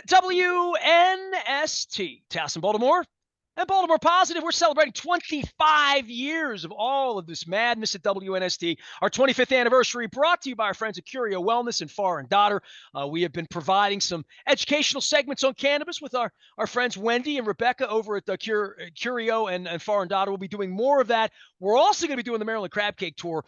WNST, Towson, Baltimore, and Baltimore Positive. We're celebrating 25 years of all of this madness at WNST. Our 25th anniversary brought to you by our friends at Curio Wellness and Far and Daughter. We have been providing some educational segments on cannabis with our friends Wendy and Rebecca over at the Curio and Far and Daughter. We'll be doing more of that. We're also going to be doing the Maryland Crab Cake Tour.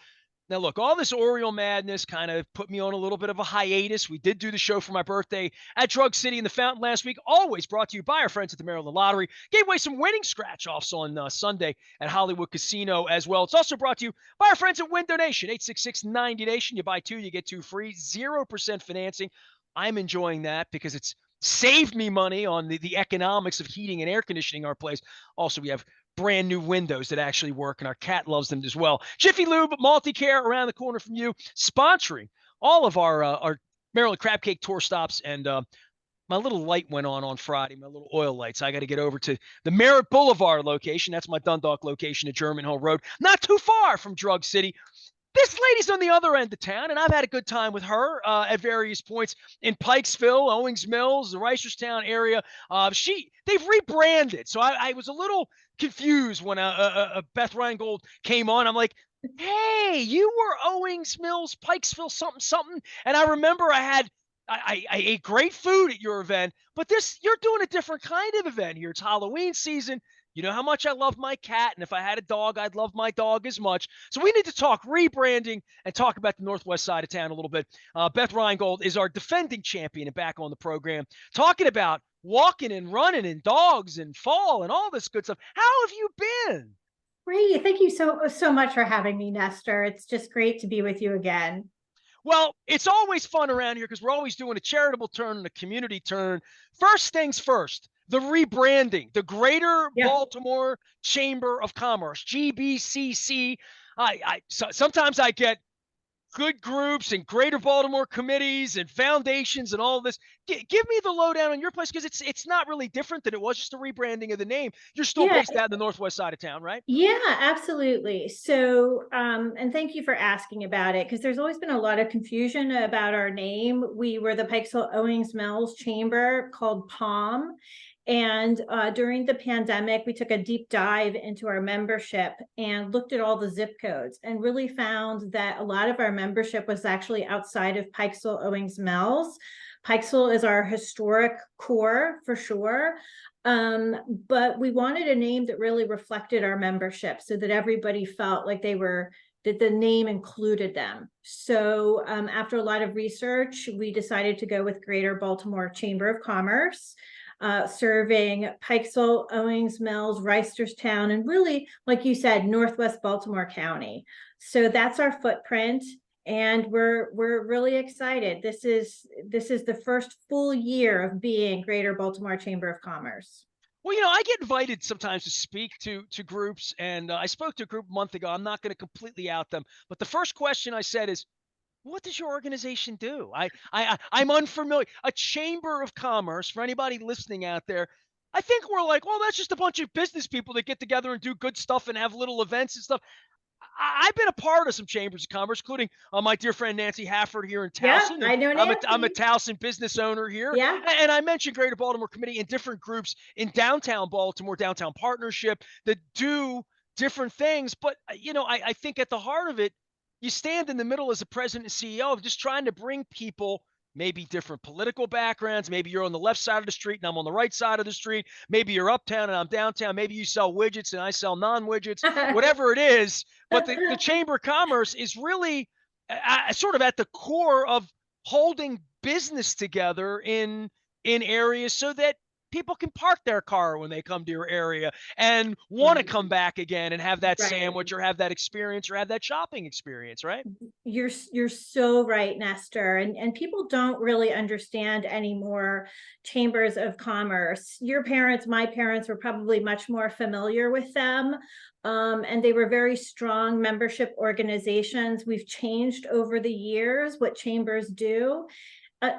Now, look, all this Oriole madness kind of put me on a little bit of a hiatus. We did do the show for my birthday at Drug City in the Fountain last week, always brought to you by our friends at the Maryland Lottery. Gave away some winning scratch-offs on Sunday at Hollywood Casino as well. It's also brought to you by our friends at Win Donation, 866-90Nation. You buy two, you get two free, 0% financing. I'm enjoying that because it's saved me money on the economics of heating and air conditioning our place. Also, we have brand new windows that actually work, and our cat loves them as well. Jiffy Lube, Multi-Care around the corner from you, sponsoring all of our Maryland Crab Cake Tour stops. And my little light went on Friday, my little oil light. So I got to get over to the Merritt Boulevard location. That's my Dundalk location at German Hill Road, not too far from Drug City. This lady's on the other end of town, and I've had a good time with her at various points in Pikesville, Owings Mills, the Reisterstown area. They've rebranded, so I was a little confused when Beth Rheingold came on. I'm like, hey, you were Owings Mills, Pikesville, something. And I remember I ate great food at your event, but you're doing a different kind of event here. It's Halloween season. You know how much I love my cat, and if I had a dog, I'd love my dog as much. So we need to talk rebranding and talk about the northwest side of town a little bit. Beth Rheingold is our defending champion and back on the program, talking about walking and running and dogs and fall and all this good stuff. How have you been? Great. Thank you so much for having me, Nestor. It's just great to be with you again. Well, it's always fun around here because we're always doing a charitable turn and a community turn. First things first, the rebranding, the Greater Baltimore Chamber of Commerce, GBCC. Sometimes I get good groups and Greater Baltimore committees and foundations and all of this. Give me the lowdown on your place, because it's not really different than it was, just a rebranding of the name. You're still based out in the northwest side of town, right? Yeah, absolutely. So, and thank you for asking about it, because there's always been a lot of confusion about our name. We were the Pikesville Owings Mills Chamber, called POM. And during the pandemic, we took a deep dive into our membership and looked at all the zip codes and really found that a lot of our membership was actually outside of Pikesville Owings Mills. Pikesville is our historic core for sure. But we wanted a name that really reflected our membership so that everybody felt like that the name included them. So after a lot of research, we decided to go with Greater Baltimore Chamber of Commerce, serving Pikesville, Owings Mills, Reisterstown, and really, like you said, Northwest Baltimore County. So that's our footprint, and we're really excited. This is the first full year of being Greater Baltimore Chamber of Commerce. Well, I get invited sometimes to speak to groups, and I spoke to a group a month ago. I'm not going to completely out them, but the first question I said is, what does your organization do? I'm unfamiliar. A chamber of commerce, for anybody listening out there, I think we're like, well, that's just a bunch of business people that get together and do good stuff and have little events and stuff. I've been a part of some chambers of commerce, including my dear friend Nancy Hafford here in Towson. Yeah, I know Nancy. I'm a Towson business owner here. Yeah. And I mentioned Greater Baltimore Committee and different groups in downtown Baltimore, Downtown Partnership, that do different things. But, I think at the heart of it, you stand in the middle as a president and CEO of just trying to bring people, maybe different political backgrounds. Maybe you're on the left side of the street and I'm on the right side of the street. Maybe you're uptown and I'm downtown. Maybe you sell widgets and I sell non-widgets, whatever it is. But the Chamber of Commerce is really sort of at the core of holding business together in areas so that people can park their car when they come to your area and want to come back again and have that sandwich or have that experience or have that shopping experience, right? You're so right, Nestor. And people don't really understand anymore chambers of commerce. Your parents, my parents, were probably much more familiar with them. And they were very strong membership organizations. We've changed over the years what chambers do.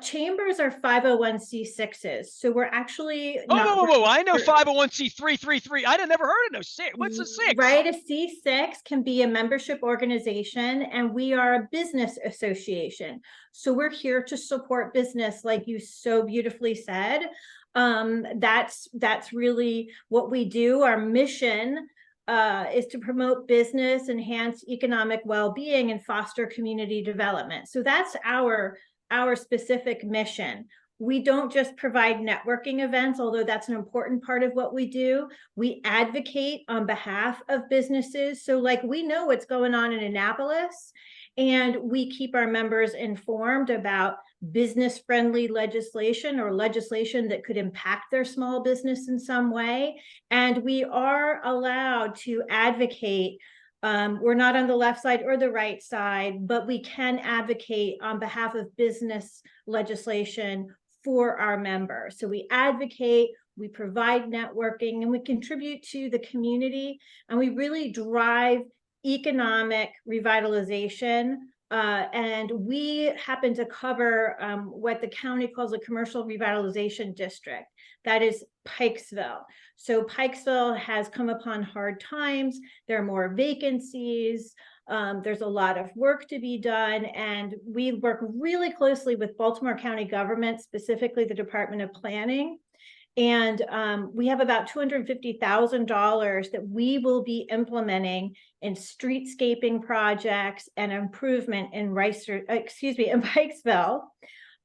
Chambers are 501(c)(6)s, so we're actually Oh, not whoa, whoa, whoa. I know registered. 501c333. I'd have never heard of no six. What's a six? Right, a C6 can be a membership organization, and we are a business association. So we're here to support business, like you so beautifully said. That's really what we do. Our mission is to promote business, enhance economic well-being, and foster community development. So that's our specific mission. We don't just provide networking events, although that's an important part of what we do. We advocate on behalf of businesses. So like we know what's going on in Annapolis, and we keep our members informed about business-friendly legislation or legislation that could impact their small business in some way. And we are allowed to advocate. We're not on the left side or the right side, but we can advocate on behalf of business legislation for our members. So we advocate, we provide networking, and we contribute to the community, and we really drive economic revitalization. And we happen to cover what the county calls a commercial revitalization district. That is Pikesville. So Pikesville has come upon hard times. There are more vacancies. There's a lot of work to be done, and we work really closely with Baltimore County government, specifically the Department of Planning. And we have about $250,000 that we will be implementing in streetscaping projects and improvement in in Pikesville.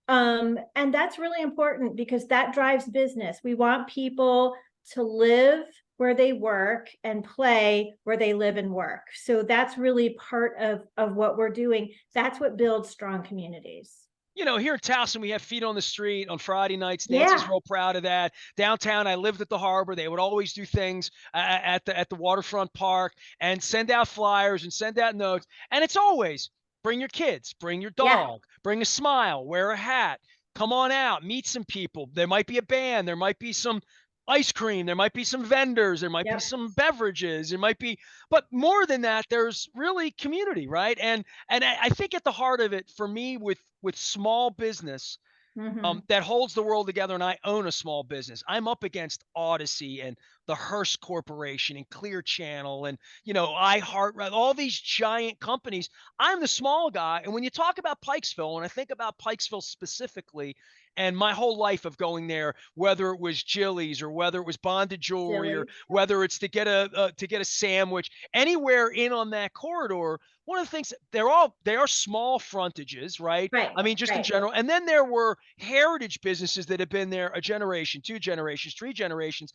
And that's really important because that drives business. We want people to live where they work and play where they live and work. So that's really part of what we're doing. That's what builds strong communities. You know, here in Towson, we have Feet on the Street on Friday nights. Nancy's Yeah. real proud of that. Downtown, I lived at the harbor. They would always do things at the waterfront park and send out flyers and send out notes. And it's always bring your kids, bring your Yeah. dog, bring a smile, wear a hat, come on out, meet some people. There might be a band, there might be some ice cream, there might be some vendors, there might be Yep. some beverages, it might be, but more than that, there's really community, right? And I think at the heart of it for me with small business, Mhm. that holds the world together, and I own a small business. I'm up against Odyssey and the Hearst Corporation and Clear Channel and, you know, iHeart, all these giant companies. I'm the small guy. And when you talk about Pikesville, and I think about Pikesville specifically, and my whole life of going there, whether it was Jilly's or whether it was bonded jewelry or Silly. whether it's to get a sandwich, anywhere in on that corridor, one of the things they are small frontages, right? Right, I mean, just in right. general. And then there were heritage businesses that have been there a generation, two generations, three generations.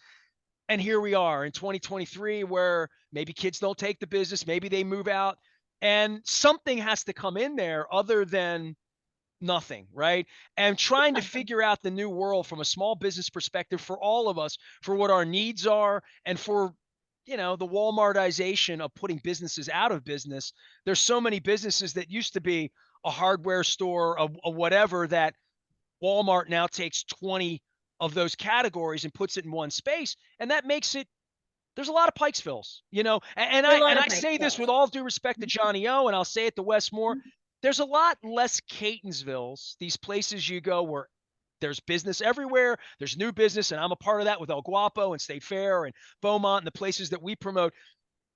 And here we are in 2023 where maybe kids don't take the business, maybe they move out, and something has to come in there other than nothing, right? And trying to figure out the new world from a small business perspective for all of us, for what our needs are, and for, you know, the Walmartization of putting businesses out of business. There's so many businesses that used to be a hardware store, a whatever, that Walmart now takes 20 of those categories and puts it in one space, and that makes it, there's a lot of Pikesvilles, you know, and There are a lot I of say this with Pikesvilles. all due respect to Johnny O, and I'll say it to Westmore. There's a lot less Catonsvilles, these places you go where there's business everywhere. There's new business, and I'm a part of that with El Guapo and State Fair and Beaumont and the places that we promote.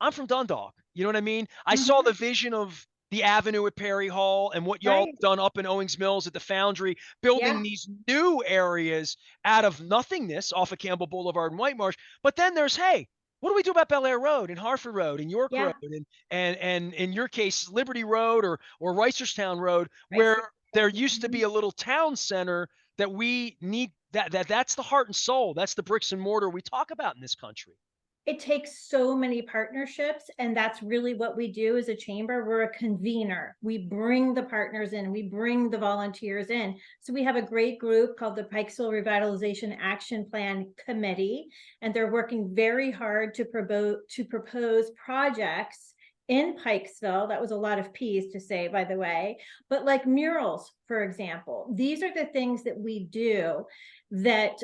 I'm from Dundalk. You know what I mean? I saw Mhm. the vision of the Avenue at Perry Hall and what y'all Right. have done up in Owings Mills at the Foundry, Yeah. building these new areas out of nothingness off of Campbell Boulevard and White Marsh. But then there's, hey, what do we do about Bel Air Road and Harford Road and York Road Yeah. and in your case Liberty Road or Reisterstown Road, Right. where So there used to mhm. be a little town center that we need, that's the heart and soul. That's the bricks and mortar we talk about in this country. It takes so many partnerships, and that's really what we do as a chamber. We're a convener. We bring the partners in, we bring the volunteers in. So we have a great group called the Pikesville Revitalization Action Plan Committee, and they're working very hard to propose projects in Pikesville. That was a lot of P's to say, by the way, but like murals for example. These are the things that we do that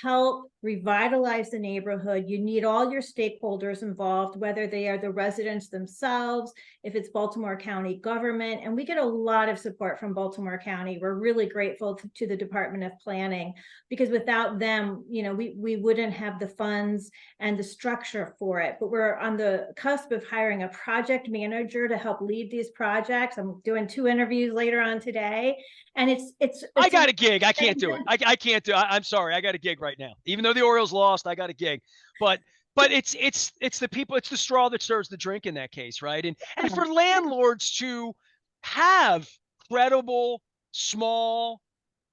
help revitalize the neighborhood. You need all your stakeholders involved, whether they are the residents themselves, if it's Baltimore County government, and we get a lot of support from Baltimore County. We're really grateful to the Department of Planning, because without them, you know, we wouldn't have the funds and the structure for it. But we're on the cusp of hiring a project manager to help lead these projects. I'm doing 2 interviews later on today, and it's I got a gig. I can't do it. I can't do it. I'm sorry. I got a gig right now. Even though the Orioles lost, I got a gig. But it's the people, it's the straw that stirs the drink in that case, right? And for landlords to have credible, small,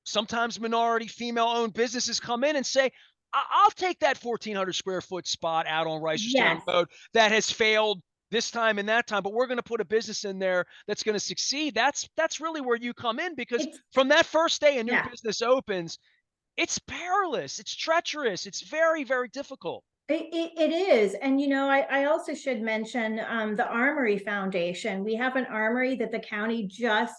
sometimes minority, female-owned businesses come in and say, I'll take that 1,400 square foot spot out on Reisterstown Road that has failed this time and that time, but we're going to put a business in there that's going to succeed. That's really where you come in, because from that first day a new business opens, it's perilous, it's treacherous, it's very, very difficult. It is. And, you know, I also should mention the Armory Foundation. We have an armory that the county just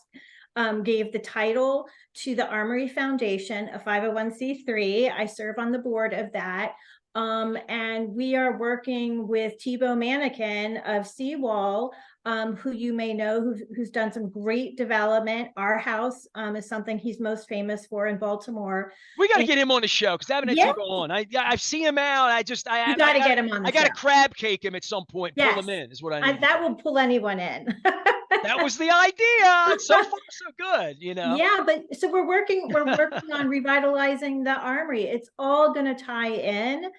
gave the title to the Armory Foundation, a 501c3. I serve on the board of that. And we are working with Thibaut Mannequin of Seawall, who you may know, who's done some great development. Our house is something he's most famous for in Baltimore. We got to get him on the show, because I haven't had Thibaut on. I've seen him out. I got to get him on the show. I got to crab cake him at some point. Pull him in is what I need. That will pull anyone in. That was the idea. So far, so good, you know? Yeah, but so we're working on revitalizing the armory. It's all going to tie in.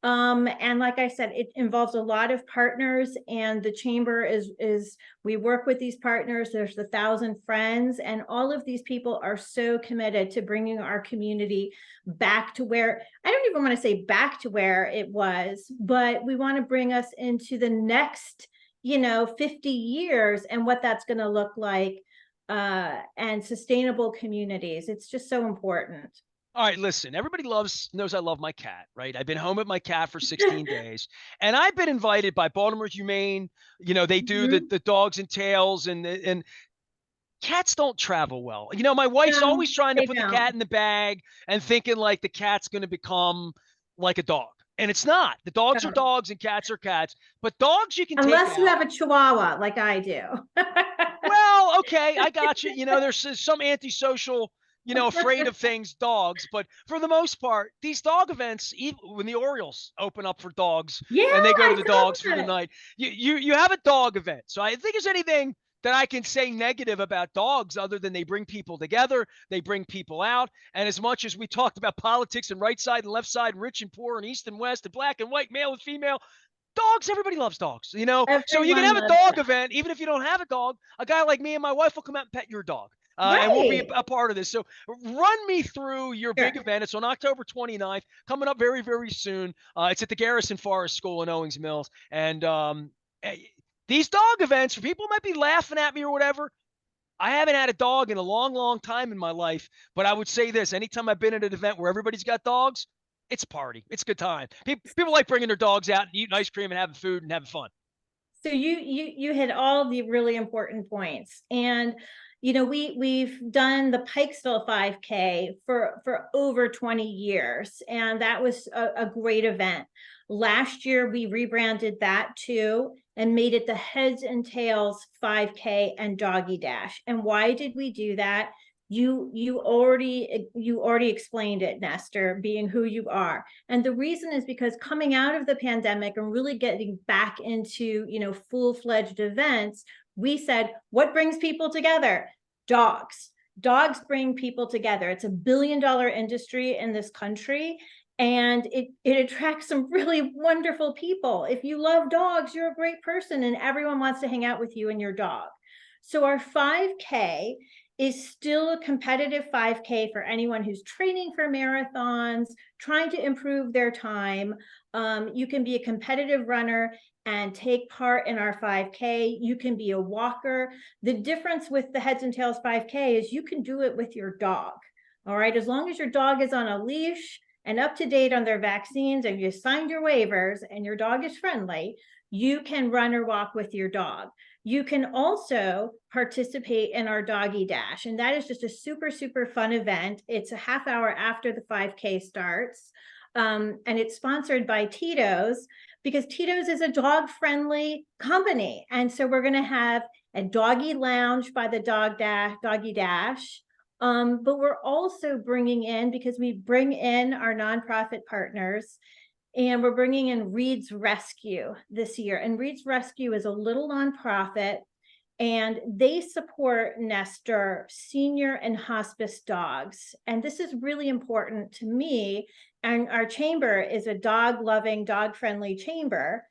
And like I said, it involves a lot of partners, and the chamber is we work with these partners. There's 1,000 friends, and all of these people are so committed to bringing our community back to where, I don't even want to say back to where it was, but we want to bring us into the next, 50 years and what that's going to look like, and sustainable communities. It's just so important. All right, listen, everybody knows I love my cat, right? I've been home with my cat for 16 days, and I've been invited by Baltimore Humane. They do the dogs and tails, and cats don't travel well. My wife's always trying to put the cat in the bag and thinking like the cat's going to become like a dog. And it's not. The dogs are dogs and cats are cats. But dogs you can take unless you have a Chihuahua like I do. Well, okay, I got you. There's some antisocial, afraid of things dogs. But for the most part, these dog events, even when the Orioles open up for dogs and they go to the dogs for the night, you have a dog event. So I think there's anything that I can say negative about dogs other than they bring people together, they bring people out. And as much as we talked about politics and right side and left side, rich and poor and east and west and black and white, male and female, dogs, everybody loves dogs, Everyone so you can have a dog event, even if you don't have a dog. A guy like me and my wife will come out and pet your dog. And we'll be a part of this. So run me through your big event. It's on October 29th, coming up very, very soon. It's at the Garrison Forest School in Owings Mills. And these dog events, for people who might be laughing at me or whatever, I haven't had a dog in a long, long time in my life. But I would say this, anytime I've been at an event where everybody's got dogs, it's a party. It's a good time. People like bringing their dogs out and eating ice cream and having food and having fun. So you hit all the really important points. And we've done the Pikesville 5K for over 20 years, and that was a great event. Last year, we rebranded that too and made it the Heads and Tails 5K and Doggie Dash. And why did we do that? You already explained it, Nestor, being who you are. And the reason is because coming out of the pandemic and really getting back into, full-fledged events, we said, what brings people together? Dogs. Dogs bring people together. It's $1 billion industry in this country, and it attracts some really wonderful people. If you love dogs, you're a great person, and everyone wants to hang out with you and your dog. So our 5K is still a competitive 5K for anyone who's training for marathons, trying to improve their time. You can be a competitive runner and take part in our 5K. You can be a walker. The difference with the Heads and Tails 5K is you can do it with your dog. All right, as long as your dog is on a leash and up to date on their vaccines, and you signed your waivers and your dog is friendly, you can run or walk with your dog. You can also participate in our Doggie Dash, and that is just a super, super fun event. It's a half hour after the 5K starts, and it's sponsored by Tito's, because Tito's is a dog-friendly company. And so we're going to have a doggy lounge by the Doggie Dash. But we're also bringing in, because we bring in our nonprofit partners, and we're bringing in Reed's Rescue this year. And Reed's Rescue is a little nonprofit, and they support Nestor senior and hospice dogs. And this is really important to me. And our chamber is a dog-loving, dog-friendly chamber.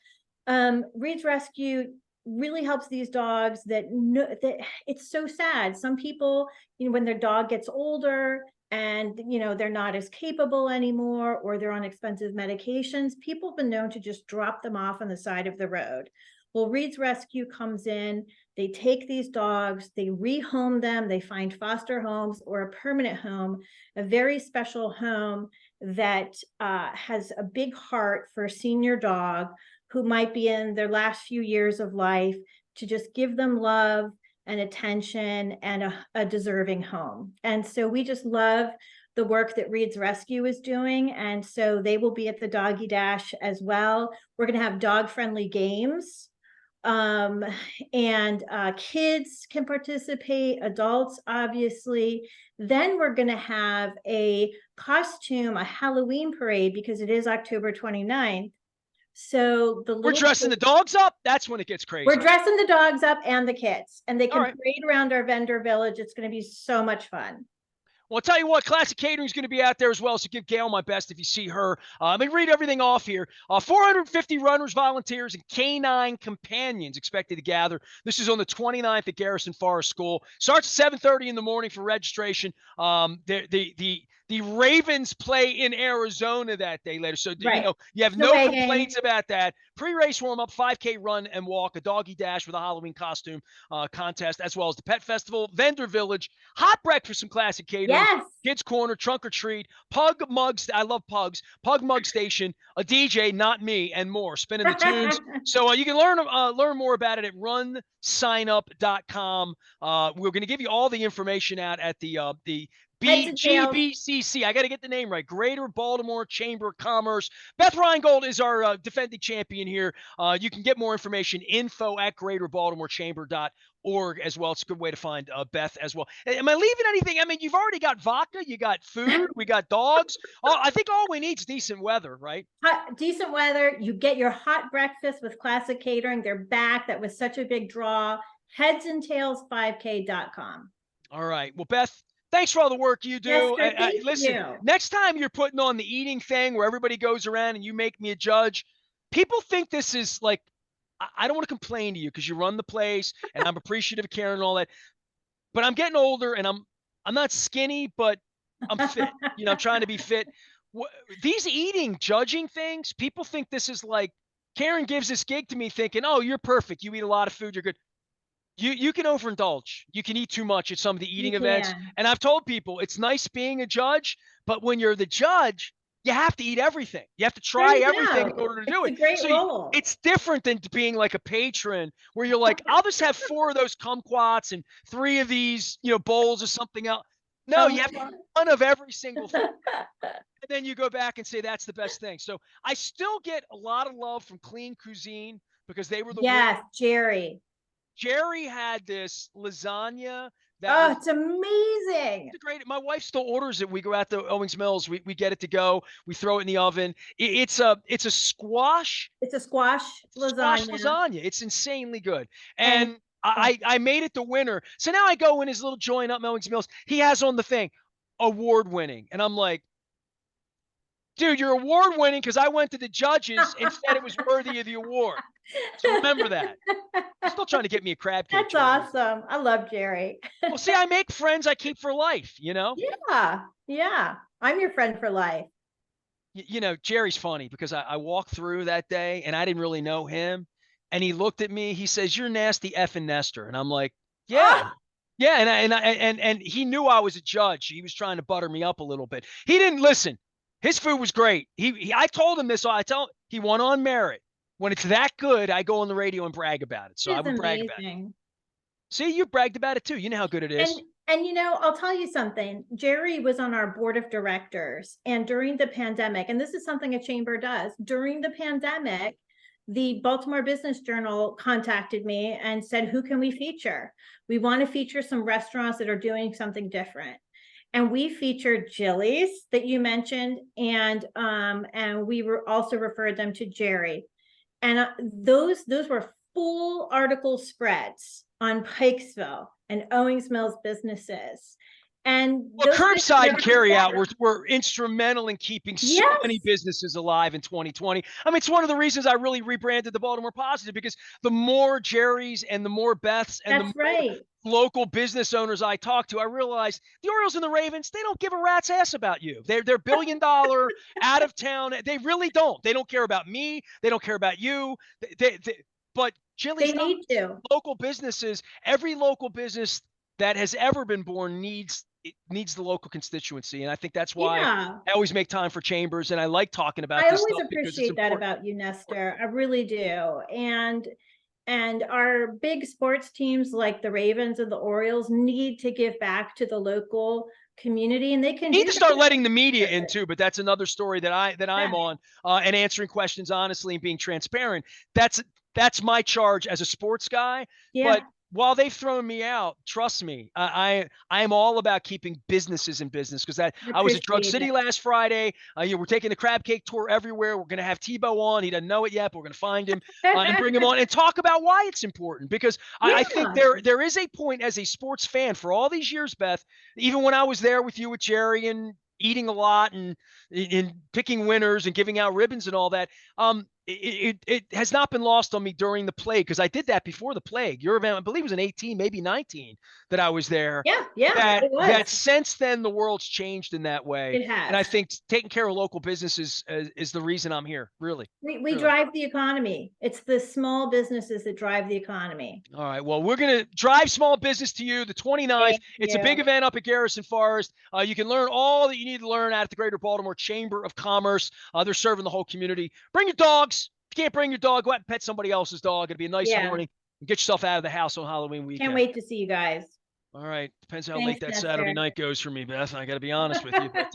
Reed's Rescue really helps these dogs that it's so sad. Some people, when their dog gets older and they're not as capable anymore, or they're on expensive medications, people have been known to just drop them off on the side of the road. Well, Reed's Rescue comes in, they take these dogs, they rehome them, they find foster homes or a permanent home, a very special home that has a big heart for a senior dog who might be in their last few years of life, to just give them love and attention and a deserving home. And so we just love the work that Reed's Rescue is doing. And so they will be at the Doggie Dash as well. We're going to have dog-friendly games. And kids can participate, adults, obviously. Then we're going to have a Halloween parade, because it is October 29th. So we're dressing the dogs up. That's when it gets crazy. We're dressing the dogs up and the kids, and they can parade around our vendor village. It's going to be so much fun. Well, I'll tell you what, Classic Catering is going to be out there as well, so give Gail my best if you see her. Let me read everything off here. 450 runners, volunteers, and canine companions expected to gather. This is on the 29th at Garrison Forest School. Starts at 7:30 in the morning for registration. The Ravens play in Arizona that day later. So, you have no complaints about that. Pre-race warm-up, 5K run and walk, a doggy dash with a Halloween costume contest, as well as the pet festival, vendor village, hot breakfast from Classic Catering, kids corner, trunk or treat, pug mugs. I love pugs. Pug mug station, a DJ, not me, and more. Spinning the tunes. So you can learn more about it at runsignup.com. We're going to give you all the information out at the GBCC. I got to get the name right. Greater Baltimore Chamber of Commerce. Beth Rheingold is our defending champion here. You can get more information, info@greaterbaltimorechamber.org as well. It's a good way to find Beth as well. Am I leaving anything? I mean, you've already got vodka, you got food, we got dogs. I think all we need is decent weather, right? Decent weather. You get your hot breakfast with Classic Catering. They're back. That was such a big draw. headsandtails5k.com. All right. Well, Beth, thanks for all the work you do. Yes, listen, next time you're putting on the eating thing where everybody goes around and you make me a judge, people think this is like, I don't want to complain to you because you run the place and I'm appreciative of Karen and all that, but I'm getting older and I'm not skinny, but I'm fit. I'm trying to be fit. These eating, judging things, people think this is like, Karen gives this gig to me thinking, oh, you're perfect. You eat a lot of food. You're good. You can overindulge. You can eat too much at some of the eating events. And I've told people it's nice being a judge, but when you're the judge, you have to eat everything. You have to try everything in order to do it. It's different than being like a patron where you're like, I'll just have 4 of those kumquats and 3 of these, bowls or something else. No, you have to have one of every single thing. And then you go back and say, that's the best thing. So I still get a lot of love from Clean Cuisine because they were the winner. Jerry had this lasagna. It's amazing. It's great. My wife still orders it. We go out to Owings Mills. We get it to go. We throw it in the oven. It's a squash. It's a squash lasagna. It's insanely good. And I made it the winner. So now I go in his little joint up in Owings Mills. He has on the thing, award winning. And I'm like, dude, you're award winning because I went to the judges and said it was worthy of the award. So remember that. He's still trying to get me a crab cake. That's awesome. I love Jerry. Well, see, I make friends I keep for life, Yeah. I'm your friend for life. Jerry's funny because I walked through that day and I didn't really know him. And he looked at me. He says, "You're nasty effing Nestor." And I'm like, yeah. Yeah. And he knew I was a judge. He was trying to butter me up a little bit. He didn't listen. His food was great. I told him this. He won on merit. When it's that good, I go on the radio and brag about it. So I It's would brag about it. amazing. See, you bragged about it too. You know how good it is. And you know, I'll tell you something. Jerry was on our board of directors, and during the pandemic, and this is something a chamber does, during the pandemic, the Baltimore Business Journal contacted me and said, who can we feature? We want to feature some restaurants that are doing something different. And we featured Jilly's that you mentioned, and we were also referred them to Jerry. And those were full article spreads on Pikesville and Owings Mills businesses. And well, curbside and carry out were instrumental in keeping so many businesses alive in 2020. I mean, it's one of the reasons I really rebranded the Baltimore Positive, because the more Jerry's and the more Beth's and the more local business owners I talk to, I realize the Orioles and the Ravens, they don't give a rat's ass about you. They're $1 billion out of town. They really don't. They don't care about me. They don't care about you. But Jilly's, they need to. Local businesses, every local business that has ever been born needs the local constituency. And I think that's why I always make time for chambers, and I like talking about this. I always appreciate that about you, Nestor. I really do. And our big sports teams like the Ravens and the Orioles need to give back to the local community, and they can need to start letting the media in too. But that's another story that I'm on, and answering questions honestly and being transparent. That's my charge as a sports guy. But while they've thrown me out, trust me, I am all about keeping businesses in business, because I was at Drug City last Friday. We're taking the crab cake tour everywhere. We're going to have Tebow on. He doesn't know it yet, but we're going to find him and bring him on and talk about why it's important. Because I think there is a point as a sports fan for all these years, Beth, even when I was there with you with Jerry and eating a lot and picking winners and giving out ribbons and all that. It has not been lost on me during the plague, because I did that before the plague. Your event, I believe, was in 18, maybe 19 that I was there. That since then the world's changed in that way. It has. And I think taking care of local businesses is the reason I'm here. Really. We drive the economy. It's the small businesses that drive the economy. All right. Well, we're going to drive small business to you the 29th. It's a big event up at Garrison Forest. You can learn all that you need to learn at the Greater Baltimore Chamber of Commerce. They're serving the whole community. Bring your dogs. If you can't bring your dog, go out and pet somebody else's dog. It'll be a nice morning. Get yourself out of the house on Halloween weekend. Can't wait to see you guys. All right. Depends how late that Saturday night goes for me, Beth. I got to be honest with you. But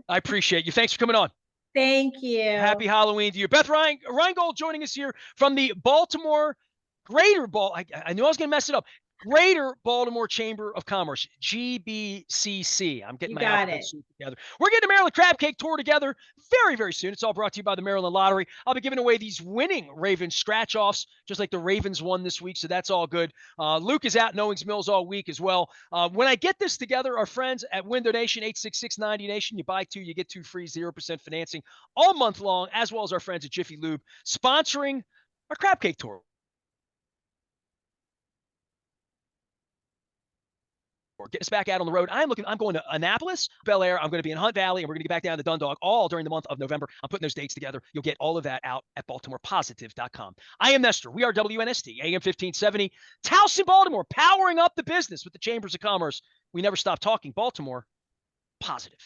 I appreciate you. Thanks for coming on. Thank you. Happy Halloween to you. Beth Rheingold joining us here from the Baltimore Greater I knew I was going to mess it up. Greater Baltimore Chamber of Commerce, GBCC. I'm getting my alphabet soup together. We're getting a Maryland Crab Cake tour together very, very soon. It's all brought to you by the Maryland Lottery. I'll be giving away these winning Ravens scratch-offs, just like the Ravens won this week, so that's all good. Luke is out in Owings Mills all week as well. When I get this together, our friends at Window Nation, 866-90Nation, you buy two, you get two free, 0% financing all month long, as well as our friends at Jiffy Lube, sponsoring our Crab Cake tour. Get us back out on the road. I'm going to Annapolis, Bel Air. I'm going to be in Hunt Valley, and we're going to get back down to Dundalk all during the month of November. I'm putting those dates together. You'll get all of that out at BaltimorePositive.com. I am Nestor. We are WNST, AM 1570, Towson, Baltimore, powering up the business with the Chambers of Commerce. We never stop talking Baltimore Positive.